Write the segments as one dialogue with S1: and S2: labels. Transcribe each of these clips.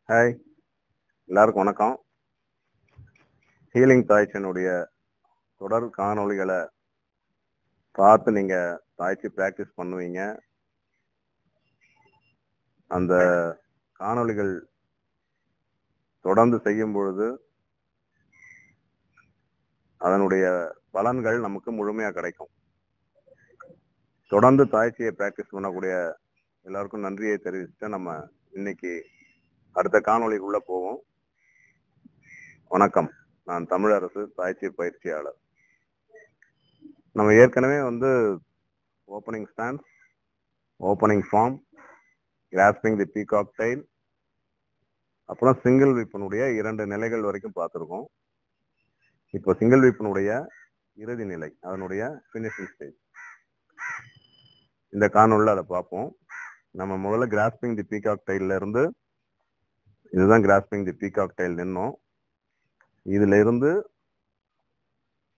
S1: Hi, எல்லாருக்கும் வணக்கம். Healing தாய்ச்சியினுடைய தொடர் காணொளிகளை பார்த்து நீங்க தாய்ச்சி பிராக்டிஸ் பண்ணுவீங்க. அந்த காணொளிகள் தொடர்ந்து செய்யும் பொழுது அதனுடைய பலன்கள் நமக்கு முழுமையா கிடைக்கும். தொடர்ந்து தாய்ச்சியை பிராக்டிஸ் பண்ணக்கூடிய எல்லாருக்கும் நன்றியை தெரிவிச்சுட்டு நம்ம இன்னைக்கு அடுத்த காணொளிக்குள்ள போவோம். வணக்கம், நான் தமிழரசு, தாய்ச்சி பயிற்சியாளர். நம்ம ஏற்கனவே opening stance, opening form, grasping the peacock tail, அப்புறம் சிங்கிள் விப்பனுடைய 2 நிலைகள் வரைக்கும் பார்த்துருக்கோம். இப்போ சிங்கிள் விப்பனுடைய இறுதி நிலை, அதனுடைய ஃபினிஷிங் ஸ்டேஜ், இந்த காணொலியில் அதை பார்ப்போம். நம்ம முதல்ல கிராஸ்பிங் தி பீகாக் டைல்ல இருந்து, இதுதான் கிராஸ்பிங் தி பீகாக் டைல் நின்னோம். இதுல இருந்து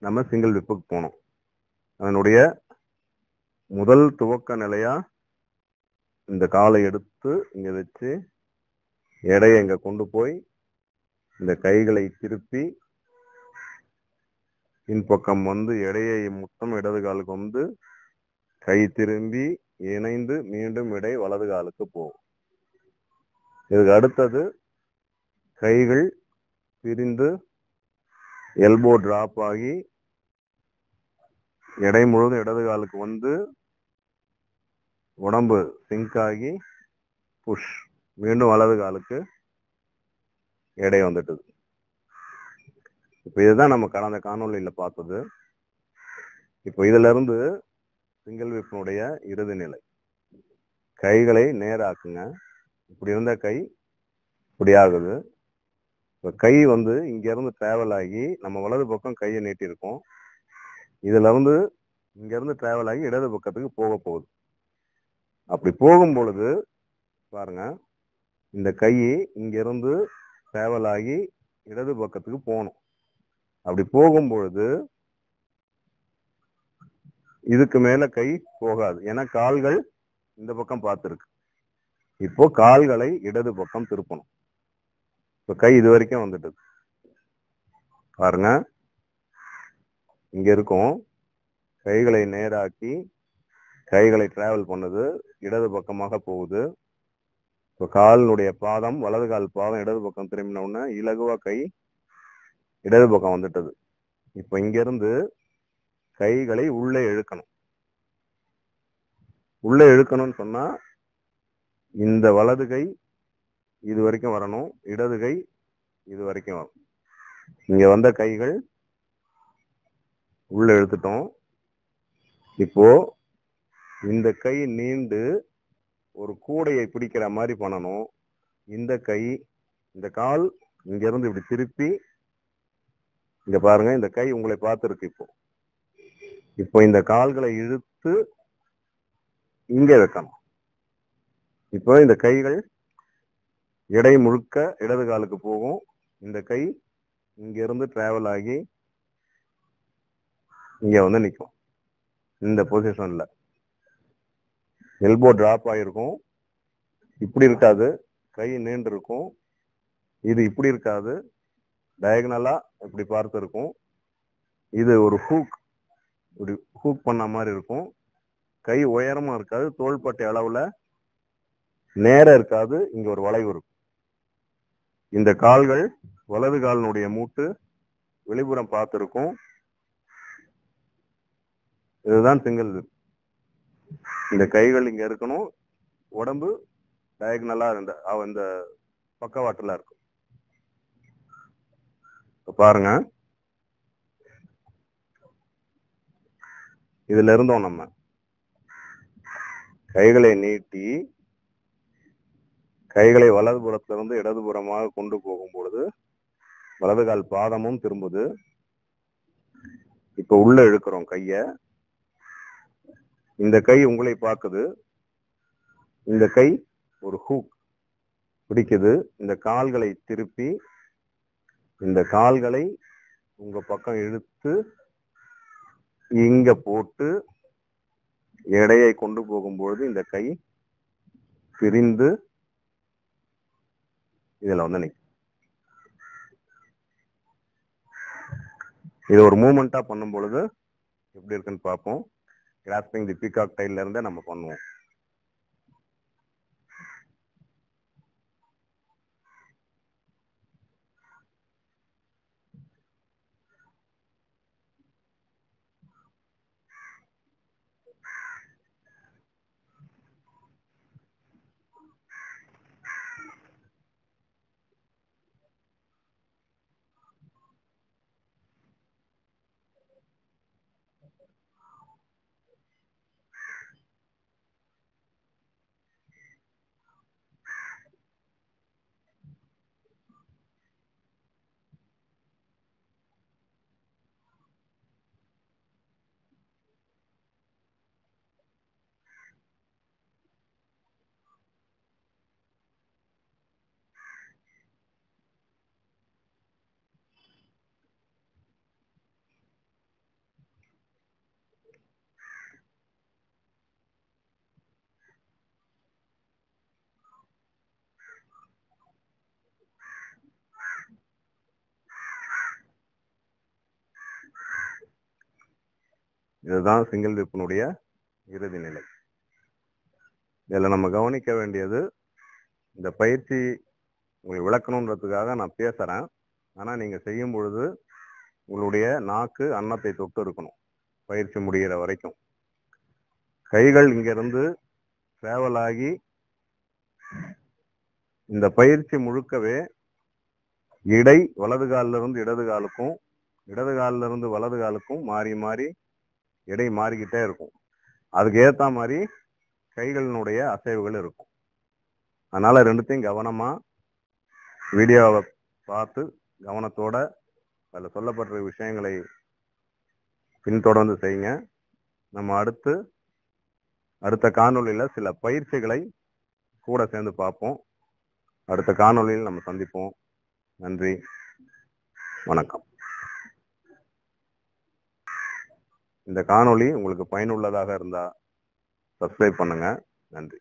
S1: நம்ம சிங்கிள் விப்புக்கு போனோம். அதனுடைய முதல் துவக்க நிலையா இந்த காலை எடுத்து இங்க வச்சு எடையை இங்க கொண்டு போய் இந்த கைகளை திருப்பி பின்பக்கம் எடையை மொத்தம் இடது காலுக்கு கை திரும்பி இணைந்து மீண்டும் இடை வலது காலுக்கு போகும். இதுக்கு அடுத்தது கைகள் பிரிந்து எல்போ டிராப் ஆகி எடை முழுவதும் இடது காலுக்கு உடம்பு சிங்க் ஆகி புஷ், மீண்டும் வலது காலுக்கு எடை வந்துட்டது. இப்ப இதுதான் நம்ம கடந்த காணொலியில பார்த்தது. இப்போ இதுல இருந்து சிங்கிள் விப்பனுடைய இறுதி நிலை. கைகளை நேராக்குங்க. இப்படி இருந்த கை இப்படி ஆகுது. இப்ப கை இங்க இருந்து டிராவல் ஆகி நம்ம வலது பக்கம் கையை நீட்டி இருக்கோம். இதுல இங்க இருந்து டிராவல் ஆகி இடது பக்கத்துக்கு போக போகுது. அப்படி போகும் பொழுது பாருங்க, இந்த கை இங்க இருந்து டிராவல் ஆகி இடது பக்கத்துக்கு போகணும். அப்படி போகும் பொழுது இதுக்கு மேல கை போகாது, ஏன்னா கால்கள் இந்த பக்கம் பார்த்துருக்கு. இப்போ கால்களை இடது பக்கம் திருப்பணும். இப்ப கை இது வரைக்கும் வந்துட்டது பாருங்க. இங்க இருக்கும், கைகளை நேராக்கி கைகளை டிராவல் பண்ணுது, இடது பக்கமாக போகுது. இப்போ காலினுடைய பாதம், வலது கால் பாதம் இடது பக்கம் திரும்பின உடனே இலகுவா கை இடது பக்கம் வந்துட்டது. இப்போ இங்க இருந்து கைகளை உள்ளே இழுக்கணும். உள்ளே இழுக்கணும்னு சொன்னா இந்த வலது கை இது வரைக்கும் வரணும், இடது கை இது வரைக்கும் வரும். இங்க வந்த கைகள் உள்ள இழுத்துட்டோம். இப்போ இந்த கை நீண்டு ஒரு கூடையை பிடிக்கிற மாதிரி பண்ணணும். இந்த கை, இந்த கால் இங்க இருந்து இப்படி திருப்பி இங்க பாருங்க, இந்த கை உங்களை பார்த்துருக்கு. இப்போ இந்த கால்களை இழுத்து இங்க வைக்கணும். இப்போ இந்த கைகள் எடை முழுக்க இடது காலுக்கு போகும். இந்த கை இங்க இருந்து டிராவல் ஆகி இங்க நிற்கும். இந்த பொசிஷன்ல எல்போ டிராப் ஆகிருக்கும். இப்படி இருக்காது, கை நீண்டு இருக்கும். இது இப்படி இருக்காது, டயகனலா இப்படி பார்த்து இருக்கும். இது ஒரு ஹூக், இப்படி ஹூக் பண்ண மாதிரி இருக்கும். கை உயரமா இருக்காது, தோள்பட்டை அளவுல நேர இருக்காது, இங்க ஒரு வளைவு இருக்கும். இந்த கால்கள் வலது காலினுடைய மூட்டு வெளிப்புறம் பார்த்திருக்கும். இதுதான் சிங்கிள் விப். இந்த கைகள் இங்க இருக்கணும், உடம்பு டயகனலா இந்த பக்கவாட்டுல இருக்கும். பாருங்க, இதுல இருந்தோம் நம்ம கைகளை நீட்டி கைகளை வலது புறத்திலிருந்து இடதுபுறமாக கொண்டு போகும் பொழுது வலது கால் பாதமும் திரும்புது. இப்ப உள்ள இழுக்கிறோம் கைய. இந்த கை உங்களை பார்க்குது, இந்த கை ஒரு ஹூக் பிடிக்குது. இந்த கால்களை திருப்பி இந்த கால்களை உங்க பக்கம் இழுத்து இங்க போட்டு எடையை கொண்டு போகும்பொழுது இந்த கை பிரிந்து இதுல வந்து நிற்கும். இது ஒரு மூமெண்டா பண்ணும் பொழுது எப்படி இருக்குன்னு பார்ப்போம். கிராஸ்பிங் தி பீகாக் டைல்ல இருந்தே நம்ம பண்ணுவோம். இதுதான் சிங்கிள் விப்பினுடைய இறுதி நிலை. இதுல நம்ம கவனிக்க வேண்டியது, இந்த பயிற்சி உங்களுக்கு விளக்கணுன்றதுக்காக நான் பேசுறேன். ஆனா நீங்க செய்யும் பொழுது உங்களுடைய நாக்கு அன்னத்தை தொட்டு இருக்கணும் பயிற்சி முடிகிற வரைக்கும். கைகள் இங்க இருந்து டிராவல் ஆகி இந்த பயிற்சி முழுக்கவே இடை வலது காலில இருந்து இடது காலுக்கும், இடது காலில இருந்து வலது காலுக்கும் மாறி மாறி எடை மாறிக்கிட்டே இருக்கும். அதுக்கு ஏத்த மாதிரி கைகளினுடைய அசைவுகள் இருக்கும். அதனால ரெண்டுத்தையும் கவனமா வீடியோவை பார்த்து கவனத்தோட அதில் சொல்லப்பட்ட விஷயங்களை பின்தொடர்ந்து செய்யுங்க. நம்ம அடுத்த காணொளியில சில பயிற்சிகளை கூட சேர்ந்து பார்ப்போம். அடுத்த காணொளியில் நம்ம சந்திப்போம். நன்றி, வணக்கம். இந்த காணொளி உங்களுக்கு பயனுள்ளதாக இருந்தா சப்ஸ்கிரைப் பண்ணுங்க. நன்றி.